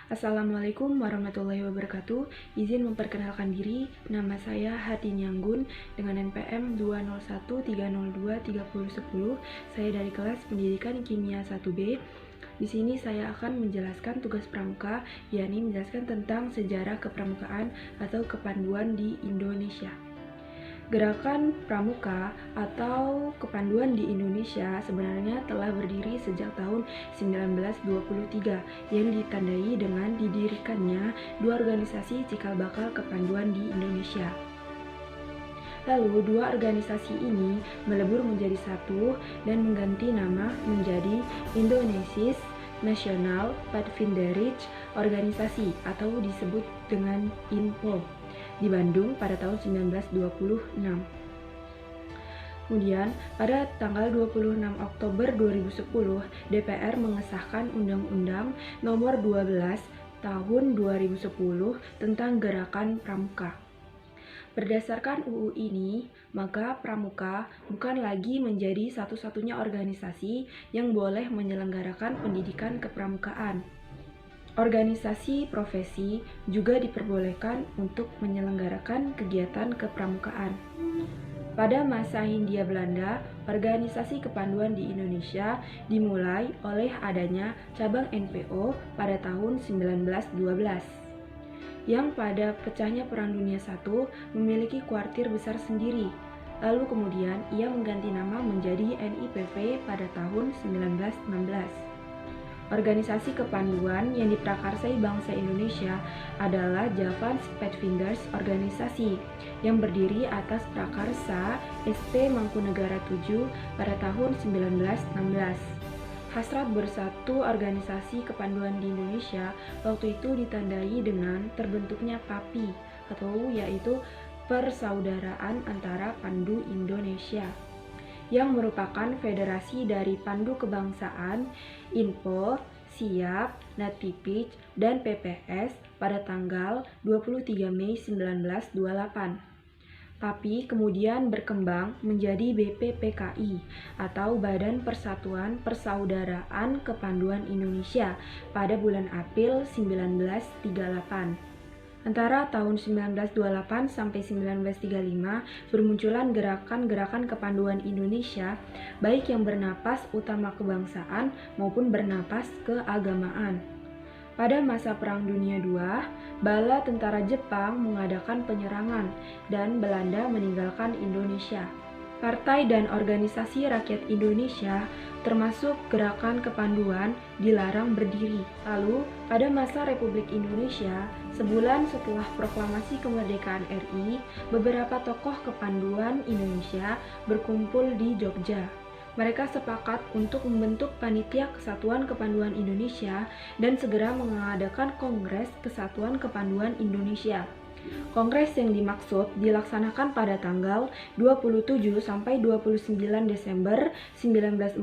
Assalamualaikum warahmatullahi wabarakatuh. Izin memperkenalkan diri, nama saya Hardin Yanggun dengan NPM 201302310. Saya dari kelas Pendidikan Kimia 1B. Di sini saya akan menjelaskan tugas pramuka, yakni menjelaskan tentang sejarah kepramukaan atau kepanduan di Indonesia. Gerakan pramuka atau kepanduan di Indonesia sebenarnya telah berdiri sejak tahun 1923 yang ditandai dengan didirikannya dua organisasi cikal bakal kepanduan di Indonesia. Lalu dua organisasi ini melebur menjadi satu dan mengganti nama menjadi Indonesian National Pathfinderij Organisasi atau disebut dengan INPO di Bandung pada tahun 1926. Kemudian, pada tanggal 26 Oktober 2010, DPR mengesahkan Undang-Undang Nomor 12 Tahun 2010 tentang Gerakan Pramuka. Berdasarkan UU ini, maka pramuka bukan lagi menjadi satu-satunya organisasi yang boleh menyelenggarakan pendidikan kepramukaan. Organisasi profesi juga diperbolehkan untuk menyelenggarakan kegiatan kepramukaan. Pada masa Hindia Belanda, organisasi kepanduan di Indonesia dimulai oleh adanya cabang NPO pada tahun 1912. Yang pada pecahnya Perang Dunia I memiliki kuartir besar sendiri. Lalu kemudian ia mengganti nama menjadi NIPV pada tahun 1916. Organisasi kepanduan yang diprakarsai bangsa Indonesia adalah Javans Pathfinders Organisasi yang berdiri atas prakarsa SP Mangkunegara VII pada tahun 1916. Hasrat bersatu organisasi kepanduan di Indonesia waktu itu ditandai dengan terbentuknya PAPI atau yaitu Persaudaraan Antara Pandu Indonesia yang merupakan federasi dari pandu kebangsaan, INPO, SIAP, NATPIPIJ, dan PPS pada tanggal 23 Mei 1928. PAPI kemudian berkembang menjadi BPPKI atau Badan Persatuan Persaudaraan Kepanduan Indonesia pada bulan April 1938. Antara tahun 1928 sampai 1935 bermunculan gerakan-gerakan kepanduan Indonesia baik yang bernapas utama kebangsaan maupun bernapas keagamaan. Pada masa Perang Dunia II, bala tentara Jepang mengadakan penyerangan dan Belanda meninggalkan Indonesia. Partai dan organisasi rakyat Indonesia termasuk gerakan kepanduan dilarang berdiri. Lalu, pada masa Republik Indonesia, sebulan setelah proklamasi kemerdekaan RI, beberapa tokoh kepanduan Indonesia berkumpul di Jogja. Mereka sepakat untuk membentuk Panitia Kesatuan Kepanduan Indonesia dan segera mengadakan Kongres Kesatuan Kepanduan Indonesia. Kongres yang dimaksud dilaksanakan pada tanggal 27 sampai 29 Desember 1945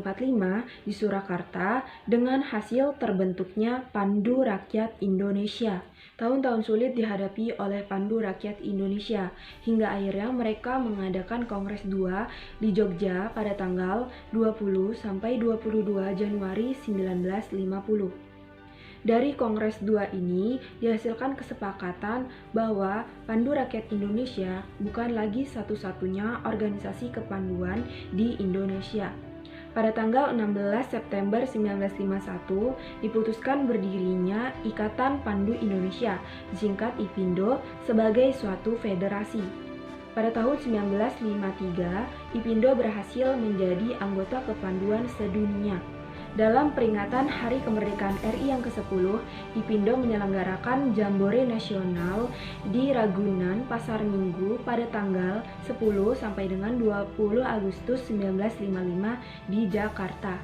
di Surakarta dengan hasil terbentuknya Pandu Rakyat Indonesia. Tahun-tahun sulit dihadapi oleh Pandu Rakyat Indonesia hingga akhirnya mereka mengadakan Kongres 2 di Jogja pada tanggal 20 sampai 22 Januari 1950. Dari Kongres 2 ini dihasilkan kesepakatan bahwa Pandu Rakyat Indonesia bukan lagi satu-satunya organisasi kepanduan di Indonesia. Pada tanggal 16 September 1951 diputuskan berdirinya Ikatan Pandu Indonesia, disingkat IPINDO, sebagai suatu federasi. Pada tahun 1953, IPINDO berhasil menjadi anggota kepanduan sedunia. Dalam peringatan Hari Kemerdekaan RI yang ke-10, IPINDO menyelenggarakan Jambore Nasional di Ragunan Pasar Minggu pada tanggal 10 sampai dengan 20 Agustus 1955 di Jakarta.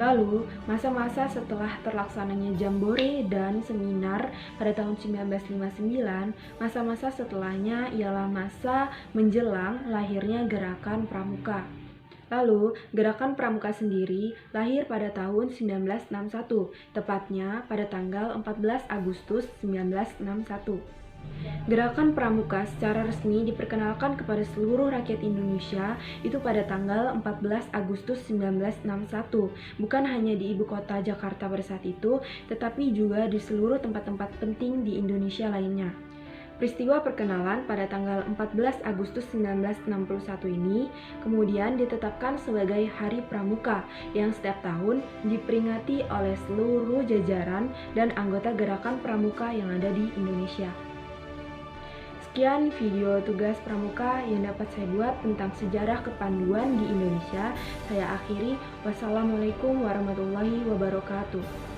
Lalu, masa-masa setelah terlaksananya Jambore dan seminar pada tahun 1959, masa-masa setelahnya ialah masa menjelang lahirnya Gerakan Pramuka. Lalu, Gerakan Pramuka sendiri lahir pada tahun 1961, tepatnya pada tanggal 14 Agustus 1961. Gerakan Pramuka secara resmi diperkenalkan kepada seluruh rakyat Indonesia itu pada tanggal 14 Agustus 1961, bukan hanya di ibu kota Jakarta pada saat itu, tetapi juga di seluruh tempat-tempat penting di Indonesia lainnya. Peristiwa perkenalan pada tanggal 14 Agustus 1961 ini kemudian ditetapkan sebagai Hari Pramuka yang setiap tahun diperingati oleh seluruh jajaran dan anggota gerakan Pramuka yang ada di Indonesia. Sekian video tugas pramuka yang dapat saya buat tentang sejarah kepanduan di Indonesia. Saya akhiri. Wassalamualaikum warahmatullahi wabarakatuh.